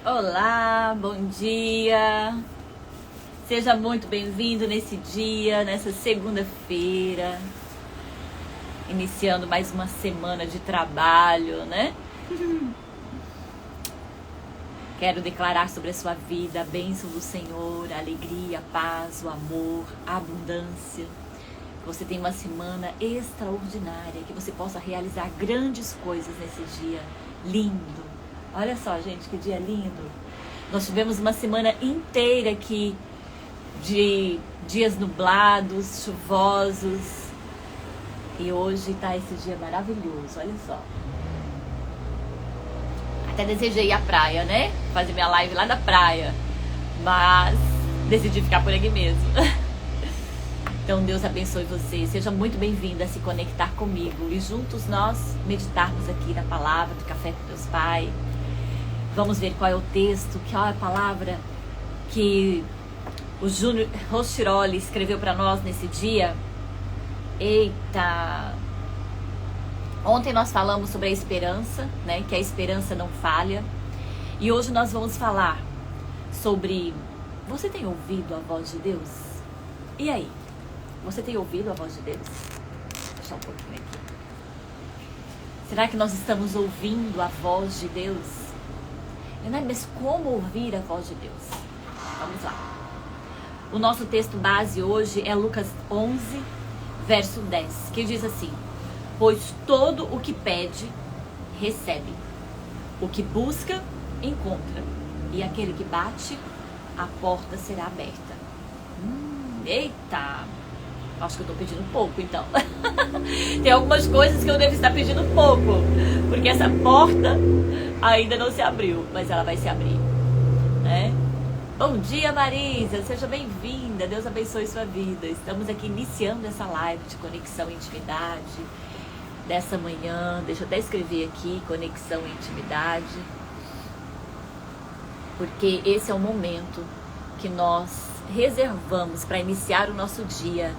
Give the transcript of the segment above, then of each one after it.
Olá, bom dia. Seja muito bem-vindo nesse dia, nessa segunda-feira, iniciando mais uma semana de trabalho, né? Quero declarar sobre a sua vida a bênção do Senhor, a alegria, a paz, o amor, a abundância. Que você tenha uma semana extraordinária, que você possa realizar grandes coisas nesse dia lindo. Olha só, gente, que dia lindo. Nós tivemos uma semana inteira aqui de dias nublados, chuvosos. E hoje tá esse dia maravilhoso, olha só. Até desejei ir à praia, né? Fazer minha live lá da praia. Mas decidi ficar por aqui mesmo. Então Deus abençoe você. Seja muito bem-vinda a se conectar comigo. E juntos nós meditarmos aqui na palavra do Café com Deus Pai. Vamos ver qual é o texto, qual é a palavra que o Júnior Rochiroli escreveu para nós nesse dia. Eita! Ontem nós falamos sobre a esperança, né? Que a esperança não falha. E hoje nós vamos falar sobre... Você tem ouvido a voz de Deus? E aí? Você tem ouvido a voz de Deus? Vou deixar um pouquinho aqui. Será que nós estamos ouvindo a voz de Deus? Mas como ouvir a voz de Deus? Vamos lá. O nosso texto base hoje é Lucas 11, verso 10, que diz assim: pois todo o que pede, recebe. O que busca, encontra. E aquele que bate, a porta será aberta. Eita! Acho que eu tô pedindo pouco, então. Tem algumas coisas que eu devo estar pedindo pouco. Porque essa porta ainda não se abriu, mas ela vai se abrir, né? Bom dia, Marisa. Seja bem-vinda. Deus abençoe sua vida. Estamos aqui iniciando essa live de conexão e intimidade dessa manhã. Deixa eu até escrever aqui, conexão e intimidade. Porque esse é o momento que nós reservamos para iniciar o nosso dia.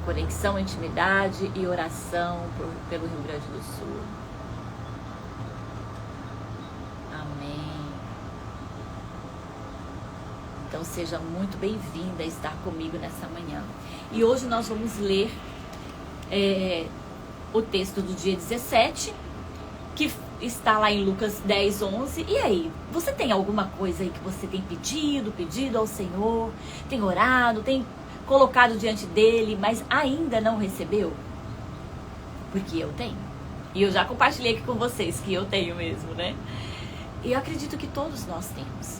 Conexão, intimidade e oração pelo Rio Grande do Sul. Amém. Então seja muito bem-vinda a estar comigo nessa manhã. E hoje nós vamos ler o texto do dia 17, que está lá em Lucas 10, 11. E aí, você tem alguma coisa aí que você tem pedido ao Senhor, tem orado, tem colocado diante dele, mas ainda não recebeu? Porque eu tenho. E eu já compartilhei aqui com vocês que eu tenho mesmo, né? E eu acredito que todos nós temos.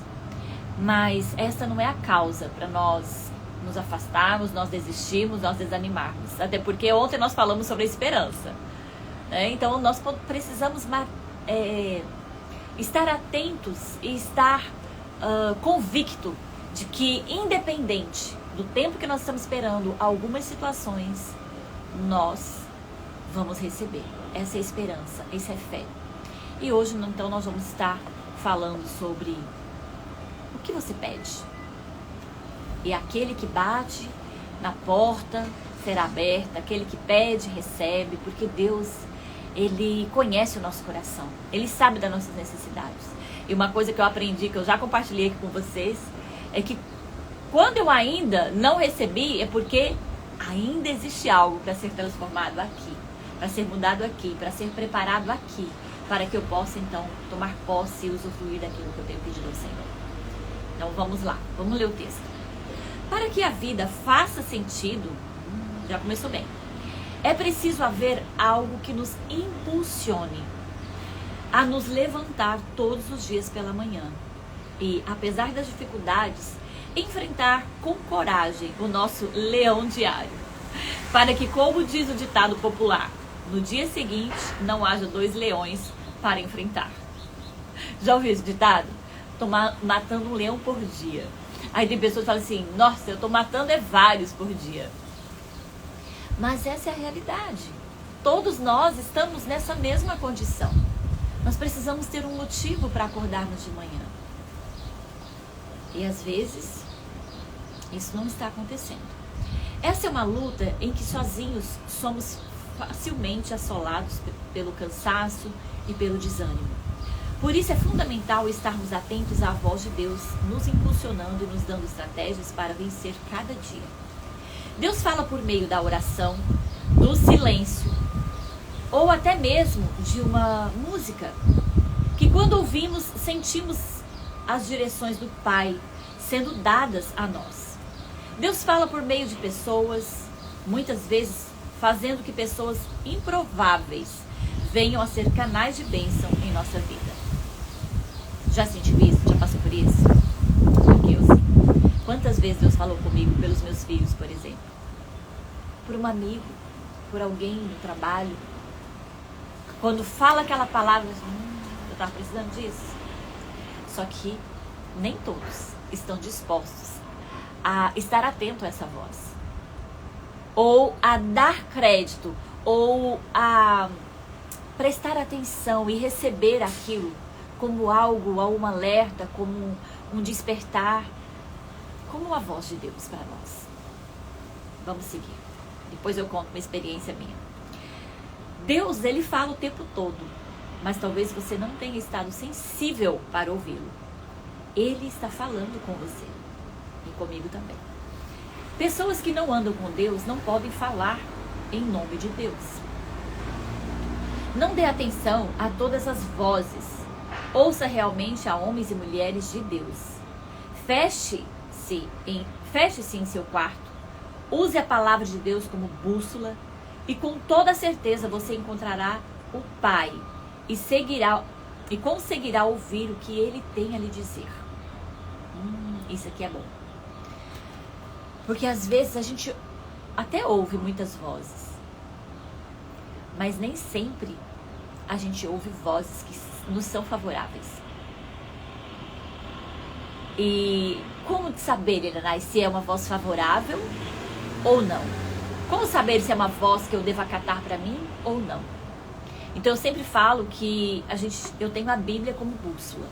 Mas essa não é a causa para nós nos afastarmos, nós desistirmos, nós desanimarmos. Até porque ontem nós falamos sobre a esperança, né? Então nós precisamos estar atentos e estar convicto de que, independente do tempo que nós estamos esperando algumas situações, nós vamos receber. Essa é a esperança, essa é a fé. E hoje, então, nós vamos estar falando sobre o que você pede. E aquele que bate na porta será aberta, aquele que pede, recebe, porque Deus, Ele conhece o nosso coração, Ele sabe das nossas necessidades. E uma coisa que eu aprendi, que eu já compartilhei aqui com vocês, é que quando eu ainda não recebi, é porque ainda existe algo para ser transformado aqui, para ser mudado aqui, para ser preparado aqui, para que eu possa então tomar posse e usufruir daquilo que eu tenho pedido ao Senhor. Então vamos lá, vamos ler o texto. Para que a vida faça sentido, já começou bem, é preciso haver algo que nos impulsione a nos levantar todos os dias pela manhã e, apesar das dificuldades, enfrentar com coragem o nosso leão diário, para que, como diz o ditado popular, no dia seguinte não haja 2 leões para enfrentar. Já ouviu esse ditado? Tô matando um leão por dia. Aí tem pessoas que falam assim: nossa, eu tô matando vários por dia. Mas essa é a realidade. Todos nós estamos nessa mesma condição. Nós precisamos ter um motivo para acordarmos de manhã. E às vezes isso não está acontecendo. Essa é uma luta em que sozinhos somos facilmente assolados pelo cansaço e pelo desânimo. Por isso é fundamental estarmos atentos à voz de Deus, nos impulsionando e nos dando estratégias para vencer cada dia. Deus fala por meio da oração, do silêncio, ou até mesmo de uma música, que quando ouvimos, sentimos as direções do Pai sendo dadas a nós. Deus fala por meio de pessoas, muitas vezes fazendo que pessoas improváveis venham a ser canais de bênção em nossa vida. Já sentiu isso? Já passou por isso? Porque eu sim. Quantas vezes Deus falou comigo pelos meus filhos, por exemplo? Por um amigo, por alguém no trabalho. Quando fala aquela palavra, eu estava precisando disso. Só que nem todos estão dispostos a estar atento a essa voz. Ou a dar crédito, ou a prestar atenção e receber aquilo como algo, um alerta, como um despertar, como uma voz de Deus para nós. Vamos seguir. Depois eu conto uma experiência minha. Deus, ele fala o tempo todo, mas talvez você não tenha estado sensível para ouvi-lo. Ele está falando com você e comigo também. Pessoas que não andam com Deus não podem falar em nome de Deus. Não dê atenção a todas as vozes. Ouça realmente a homens e mulheres de Deus. Feche-se em seu quarto. Use a palavra de Deus como bússola e com toda certeza você encontrará o Pai e conseguirá ouvir o que Ele tem a lhe dizer. Isso aqui é bom. Porque às vezes a gente até ouve muitas vozes, mas nem sempre a gente ouve vozes que nos são favoráveis. E como saber, Elenay, se é uma voz favorável ou não? Como saber se é uma voz que eu devo acatar para mim ou não? Então eu sempre falo que eu tenho a Bíblia como bússola.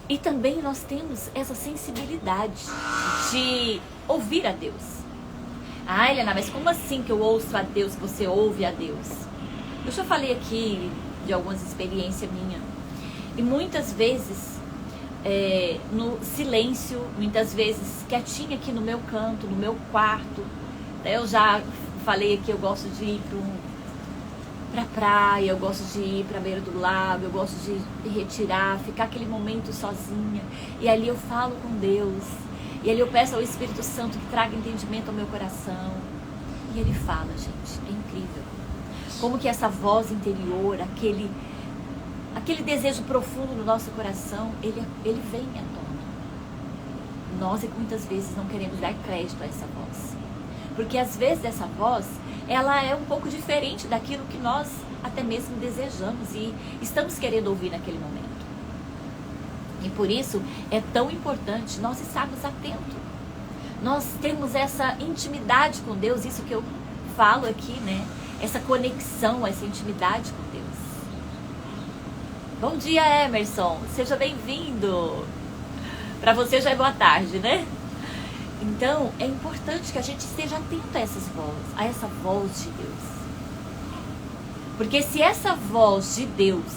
E também nós temos essa sensibilidade de ouvir a Deus. Ah, Helena, mas como assim que eu ouço a Deus, que você ouve a Deus? Eu já falei aqui de algumas experiências minhas. E muitas vezes, no silêncio, muitas vezes quietinha aqui no meu canto, no meu quarto. Eu já falei aqui, eu gosto de ir pra praia, eu gosto de ir pra beira do lago, eu gosto de me retirar, ficar aquele momento sozinha. E ali eu falo com Deus. E ali eu peço ao Espírito Santo que traga entendimento ao meu coração. E Ele fala, gente, é incrível. Como que essa voz interior, aquele desejo profundo no nosso coração, ele vem à tona. Nós é que muitas vezes não queremos dar crédito a essa voz. Porque às vezes essa voz, ela é um pouco diferente daquilo que nós até mesmo desejamos e estamos querendo ouvir naquele momento. E por isso é tão importante nós estarmos atentos. Nós temos essa intimidade com Deus, isso que eu falo aqui, né? Essa conexão, essa intimidade com Deus. Bom dia, Emerson. Seja bem-vindo. Para você já é boa tarde, né? Então, é importante que a gente esteja atento a essas vozes, a essa voz de Deus. Porque se essa voz de Deus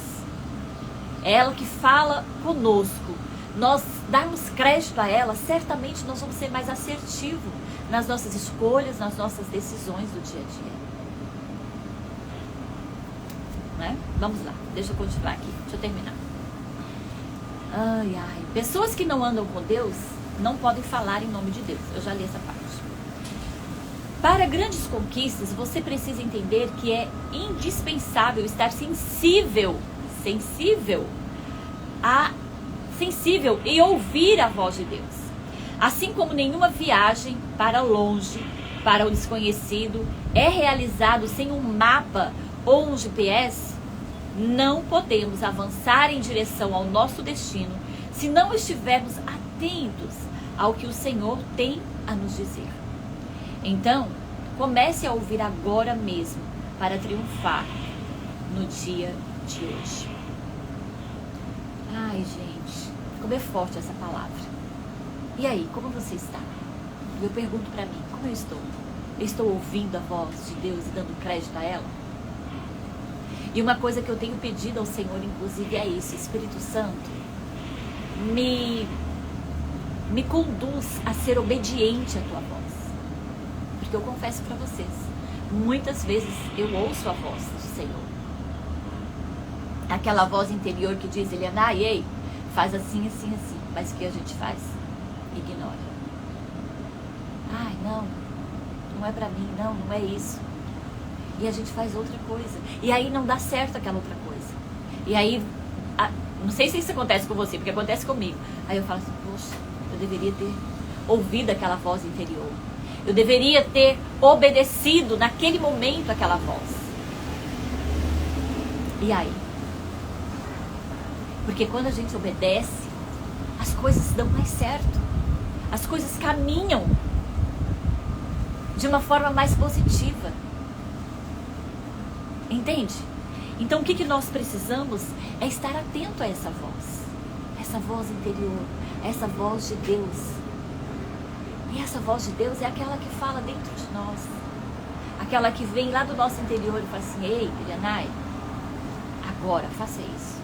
é ela que fala conosco, nós darmos crédito a ela, certamente nós vamos ser mais assertivos nas nossas escolhas, nas nossas decisões do dia a dia. Né? Vamos lá, deixa eu continuar aqui, deixa eu terminar. Pessoas que não andam com Deus não podem falar em nome de Deus. Eu já li essa parte. Para grandes conquistas, você precisa entender que é indispensável estar sensível e ouvir a voz de Deus. Assim como nenhuma viagem para longe, para o desconhecido, é realizado sem um mapa ou um GPS, não podemos avançar em direção ao nosso destino se não estivermos atentos ao que o Senhor tem a nos dizer. Então, comece a ouvir agora mesmo para triunfar no dia de hoje. Ai, gente, como é forte essa palavra. E aí, como você está? Eu pergunto para mim, como eu estou? Eu estou ouvindo a voz de Deus e dando crédito a ela? E uma coisa que eu tenho pedido ao Senhor, inclusive, é isso: Espírito Santo, me conduz a ser obediente à tua voz. Porque eu confesso para vocês, muitas vezes eu ouço a voz do Senhor. Aquela voz interior que diz: Eliana, ei, faz assim, assim, assim. Mas o que a gente faz? Ignora. Ai, não é pra mim, não é isso. E a gente faz outra coisa. E aí não dá certo aquela outra coisa. E aí, não sei se isso acontece com você, porque acontece comigo. Aí eu falo assim: poxa, eu deveria ter ouvido aquela voz interior. Eu deveria ter obedecido naquele momento aquela voz. E aí? Porque quando a gente obedece, as coisas dão mais certo. As coisas caminham de uma forma mais positiva. Entende? Então o que nós precisamos é estar atento a essa voz interior, essa voz de Deus. E essa voz de Deus é aquela que fala dentro de nós, aquela que vem lá do nosso interior e fala assim: ei, Eliana, agora faça isso.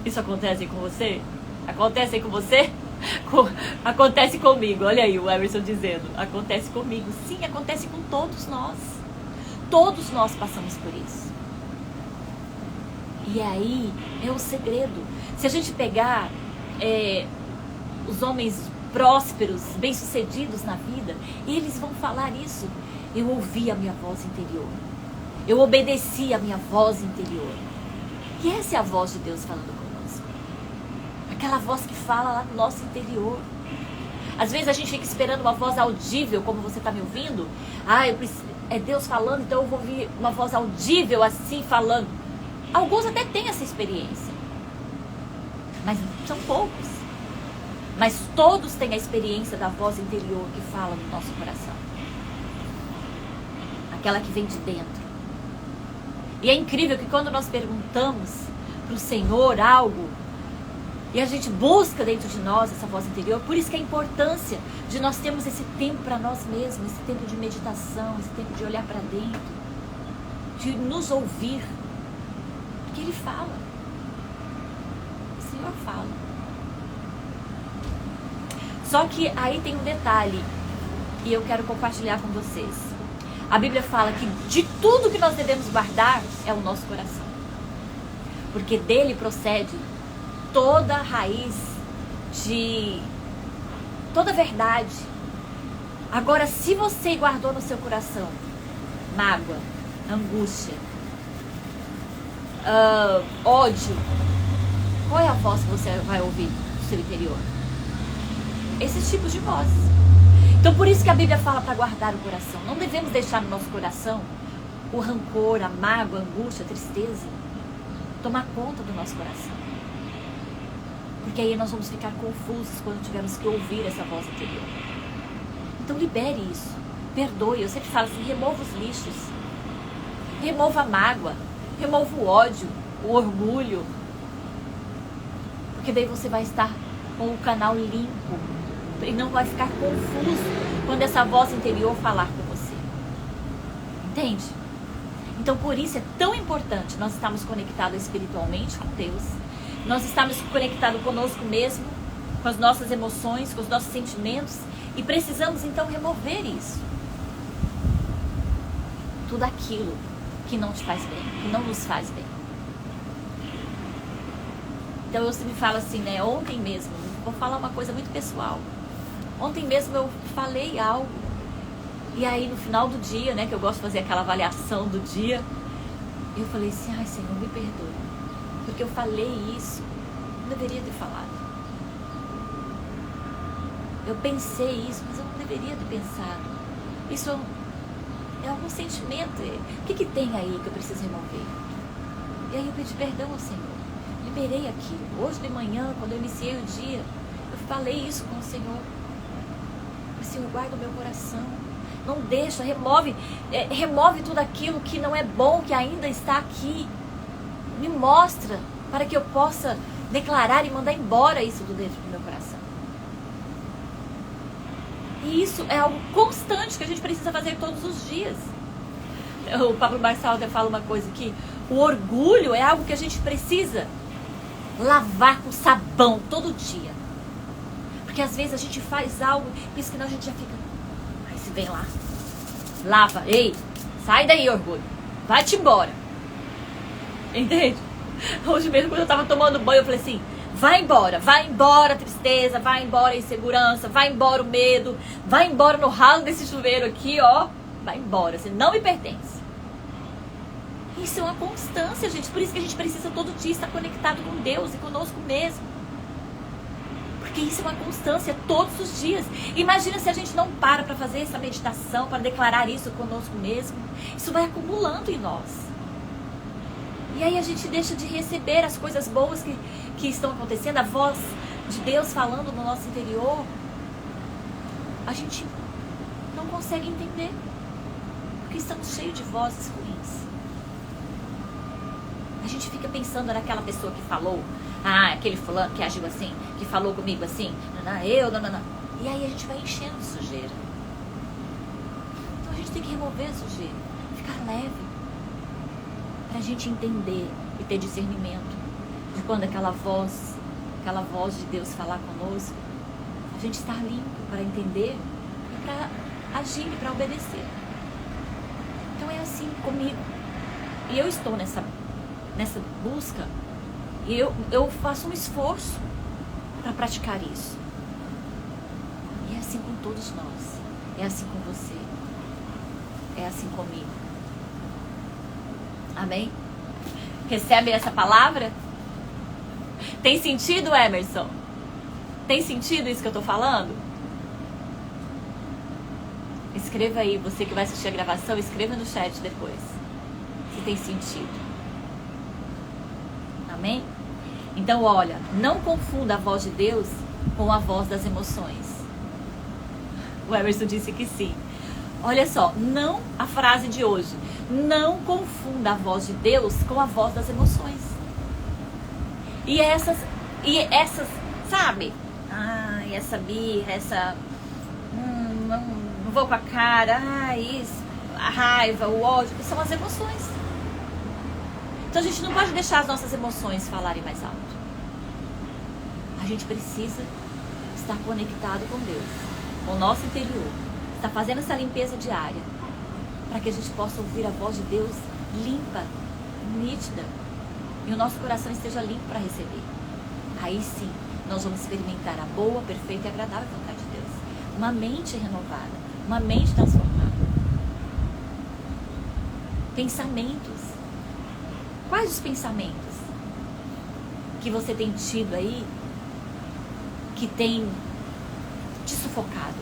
Isso acontece com você? Acontece com você? Acontece comigo. Olha aí o Emerson dizendo: acontece comigo. Sim, acontece com todos nós. Todos nós passamos por isso. E aí é o segredo. Se a gente pegar os homens prósperos, bem-sucedidos na vida, eles vão falar isso: eu ouvi a minha voz interior, eu obedeci a minha voz interior. E essa é a voz de Deus falando conosco, aquela voz que fala lá no nosso interior. Às vezes a gente fica esperando uma voz audível, como você está me ouvindo. É Deus falando, então eu vou ouvir uma voz audível assim falando. Alguns até têm essa experiência, mas são poucos. Mas todos têm a experiência da voz interior que fala no nosso coração, aquela que vem de dentro. E é incrível que quando nós perguntamos para o Senhor algo, e a gente busca dentro de nós essa voz interior, por isso que a importância de nós termos esse tempo para nós mesmos, esse tempo de meditação, esse tempo de olhar para dentro, de nos ouvir, porque Ele fala. O Senhor fala. Só que aí tem um detalhe, e eu quero compartilhar com vocês. A Bíblia fala que de tudo que nós devemos guardar é o nosso coração, porque dele procede toda a raiz de toda a verdade. Agora, se você guardou no seu coração mágoa, angústia, ódio, qual é a voz que você vai ouvir no seu interior? Esses tipos de vozes. Então por isso que a Bíblia fala para guardar o coração. Não devemos deixar no nosso coração o rancor, a mágoa, a angústia, a tristeza tomar conta do nosso coração. Porque aí nós vamos ficar confusos quando tivermos que ouvir essa voz interior. Então libere isso, perdoe. Eu sempre falo assim: remova os lixos, remova a mágoa, remova o ódio, o orgulho, porque daí você vai estar com o canal limpo e não vai ficar confuso quando essa voz interior falar com você. Entende? Então por isso é tão importante nós estarmos conectados espiritualmente com Deus, nós estamos conectados conosco mesmo, com as nossas emoções, com os nossos sentimentos, e precisamos então remover isso. Tudo aquilo que não te faz bem, que não nos faz bem. Então eu sempre falo assim, né? Ontem mesmo, vou falar uma coisa muito pessoal. Ontem mesmo eu falei algo, e aí no final do dia, né, que eu gosto de fazer aquela avaliação do dia, eu falei assim: ai, Senhor, me perdoe, porque eu falei isso, não deveria ter falado. Eu pensei isso, mas eu não deveria ter pensado. Isso é algum sentimento. O que tem aí que eu preciso remover? E aí eu pedi perdão ao Senhor. Liberei aquilo. Hoje de manhã, quando eu iniciei o dia, eu falei isso com o Senhor. Senhor, guarda o meu coração. Não deixa, remove tudo aquilo que não é bom, que ainda está aqui. Me mostra, para que eu possa declarar e mandar embora isso do dentro do meu coração. E isso é algo constante que a gente precisa fazer todos os dias. O Pablo Marçal até fala uma coisa aqui. O orgulho é algo que a gente precisa lavar com sabão todo dia. Porque às vezes a gente faz algo e isso que a gente já fica... Aí se vem lá, lava, ei, sai daí, orgulho, vai-te embora. Entende? Hoje mesmo, quando eu tava tomando banho, eu falei assim, vai embora a tristeza, vai embora a insegurança, vai embora o medo, vai embora no ralo desse chuveiro aqui, ó, vai embora, você não me pertence. Isso é uma constância, gente, por isso que a gente precisa todo dia estar conectado com Deus e conosco mesmo. Porque isso é uma constância todos os dias. Imagina se a gente não para fazer essa meditação, para declarar isso conosco mesmo. Isso vai acumulando em nós. E aí a gente deixa de receber as coisas boas que estão acontecendo, a voz de Deus falando no nosso interior. A gente não consegue entender. Porque estamos cheios de vozes ruins. A gente fica pensando naquela pessoa que falou, aquele fulano que agiu assim, que falou comigo assim, não. E aí a gente vai enchendo de sujeira. Então a gente tem que remover a sujeira, ficar leve, pra gente entender e ter discernimento de quando aquela voz de Deus falar conosco, a gente estar limpo para entender e para agir e para obedecer. Então é assim comigo. E eu estou nessa busca, e eu faço um esforço para praticar isso. E é assim com todos nós, é assim com você, é assim comigo. Amém? Recebe essa palavra? Tem sentido, Emerson? Tem sentido isso que eu estou falando? Escreva aí, você que vai assistir a gravação, escreva no chat depois, se tem sentido. Amém? Então, olha, não confunda a voz de Deus com a voz das emoções. O Emerson disse que sim. Olha só, não, a frase de hoje, não confunda a voz de Deus com a voz das emoções. E essas, sabe? Essa birra, não vou com a cara, isso, a raiva, o ódio, são as emoções. Então a gente não pode deixar as nossas emoções falarem mais alto. A gente precisa estar conectado com Deus, com o nosso interior. Estar fazendo essa limpeza diária, para que a gente possa ouvir a voz de Deus limpa, nítida, e o nosso coração esteja limpo para receber. Aí sim, nós vamos experimentar a boa, perfeita e agradável vontade de Deus. Uma mente renovada, uma mente transformada. Pensamentos. Quais os pensamentos que você tem tido aí que tem te sufocado?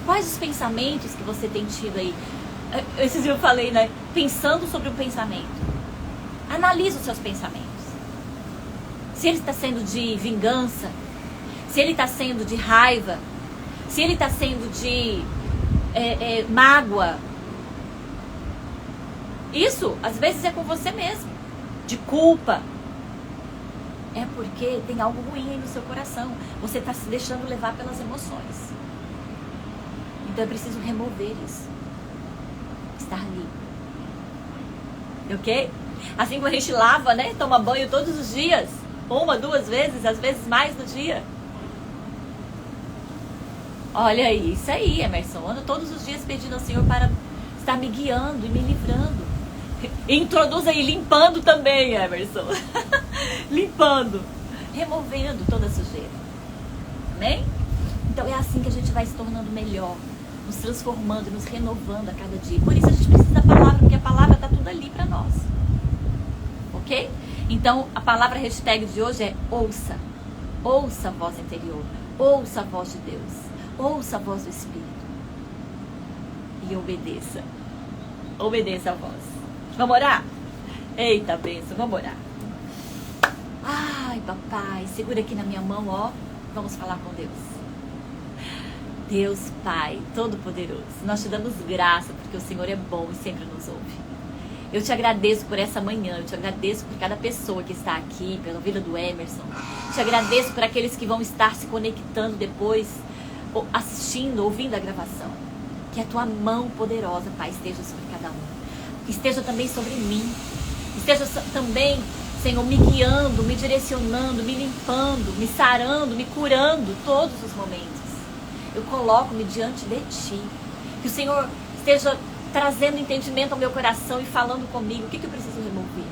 Quais os pensamentos que você tem tido aí? Esses dias eu falei, né? Pensando sobre um pensamento. Analisa os seus pensamentos. Se ele está sendo de vingança, se ele está sendo de raiva, se ele está sendo de mágoa. Isso, às vezes, é com você mesmo. De culpa. É porque tem algo ruim aí no seu coração. Você está se deixando levar pelas emoções. Então é preciso remover isso. Estar limpo. Ok? Assim como a gente lava, né? Toma banho todos os dias. 1, 2 vezes, às vezes mais no dia. Olha aí, isso aí, Emerson. Ando todos os dias pedindo ao Senhor para estar me guiando e me livrando. Introduz aí, limpando também, Emerson. Limpando. Removendo toda a sujeira. Amém? Então é assim que a gente vai se tornando melhor. Nos transformando, nos renovando a cada dia. Por isso a gente precisa da palavra, porque a palavra está tudo ali para nós. Ok? Então a palavra hashtag de hoje é ouça. Ouça a voz interior. Ouça a voz de Deus. Ouça a voz do Espírito. E obedeça. Obedeça a voz. Vamos orar? Eita, bênção, vamos orar. Ai, papai, segura aqui na minha mão, ó. Vamos falar com Deus. Deus, Pai, Todo-Poderoso, nós te damos graça porque o Senhor é bom e sempre nos ouve. Eu te agradeço por essa manhã, eu te agradeço por cada pessoa que está aqui, pela vida do Emerson. Te agradeço por aqueles que vão estar se conectando depois, assistindo, ouvindo a gravação. Que a tua mão poderosa, Pai, esteja sobre cada um. Que esteja também sobre mim. Que esteja também, Senhor, me guiando, me direcionando, me limpando, me sarando, me curando todos os momentos. Eu coloco-me diante de Ti. Que o Senhor esteja trazendo entendimento ao meu coração e falando comigo. O que eu preciso remover?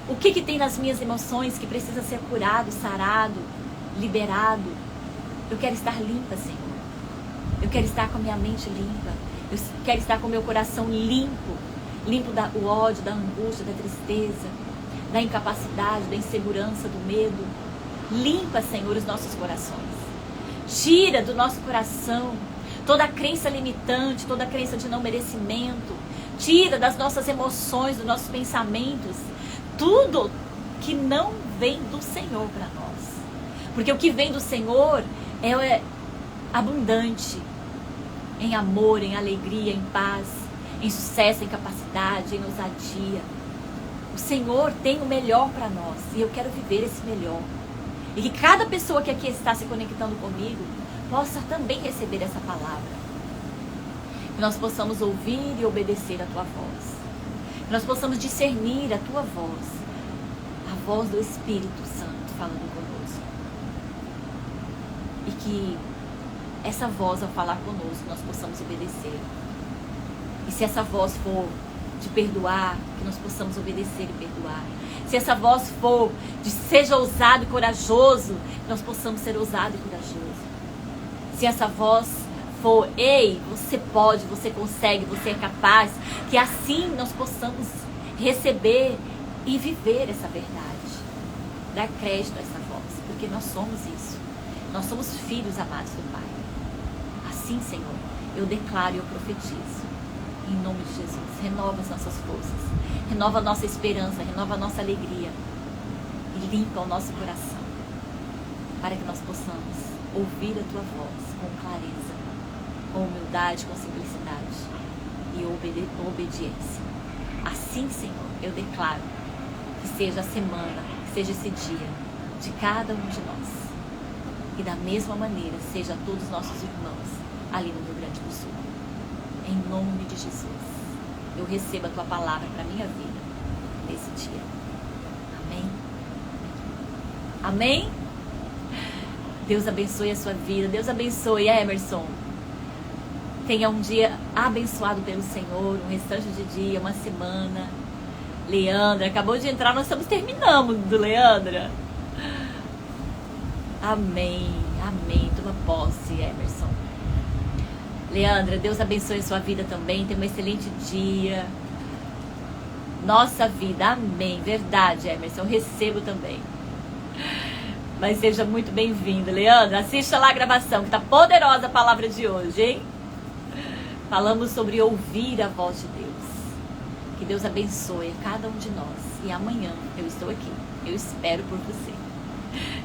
O que tem nas minhas emoções que precisa ser curado, sarado, liberado? Eu quero estar limpa, Senhor. Eu quero estar com a minha mente limpa. Eu quero estar com o meu coração limpo. Limpo do ódio, da angústia, da tristeza, da incapacidade, da insegurança, do medo. Limpa, Senhor, os nossos corações. Tira do nosso coração toda a crença limitante, toda a crença de não merecimento. Tira das nossas emoções, dos nossos pensamentos, tudo que não vem do Senhor para nós. Porque o que vem do Senhor é abundante em amor, em alegria, em paz, em sucesso, em capacidade, em ousadia. O Senhor tem o melhor para nós e eu quero viver esse melhor. E que cada pessoa que aqui está se conectando comigo possa também receber essa palavra. Que nós possamos ouvir e obedecer a Tua voz. Que nós possamos discernir a Tua voz. A voz do Espírito Santo falando conosco. E que essa voz, ao falar conosco, nós possamos obedecer. E se essa voz for de perdoar, que nós possamos obedecer e perdoar. Se essa voz for de seja ousado e corajoso, que nós possamos ser ousado e corajoso. Se essa voz for, ei, você pode, você consegue, você é capaz, que assim nós possamos receber e viver essa verdade. Dar crédito a essa voz, porque nós somos isso. Nós somos filhos amados do Pai. Assim, Senhor, eu declaro e eu profetizo. Em nome de Jesus, renova as nossas forças, renova a nossa esperança, renova a nossa alegria e limpa o nosso coração, para que nós possamos ouvir a Tua voz com clareza, com humildade, com simplicidade e obediência. Assim, Senhor, eu declaro que seja a semana, que seja esse dia de cada um de nós. E da mesma maneira, seja todos os nossos irmãos ali no Rio Grande do Sul. Em nome de Jesus, eu recebo a Tua palavra para a minha vida nesse dia. Amém? Amém? Deus abençoe a sua vida. Deus abençoe, Emerson. Tenha um dia abençoado pelo Senhor, um restante de dia, uma semana. Leandra, acabou de entrar, nós estamos terminando, Leandra. Amém, amém. Toma posse, Emerson. Leandra, Deus abençoe a sua vida também. Tenha um excelente dia. Nossa vida, amém. Verdade, Emerson, eu recebo também. Mas seja muito bem-vindo, Leandra. Assista lá a gravação, que tá poderosa a palavra de hoje, hein? Falamos sobre ouvir a voz de Deus. Que Deus abençoe a cada um de nós. E amanhã eu estou aqui. Eu espero por você.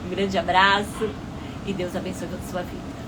Um grande abraço e Deus abençoe toda a sua vida.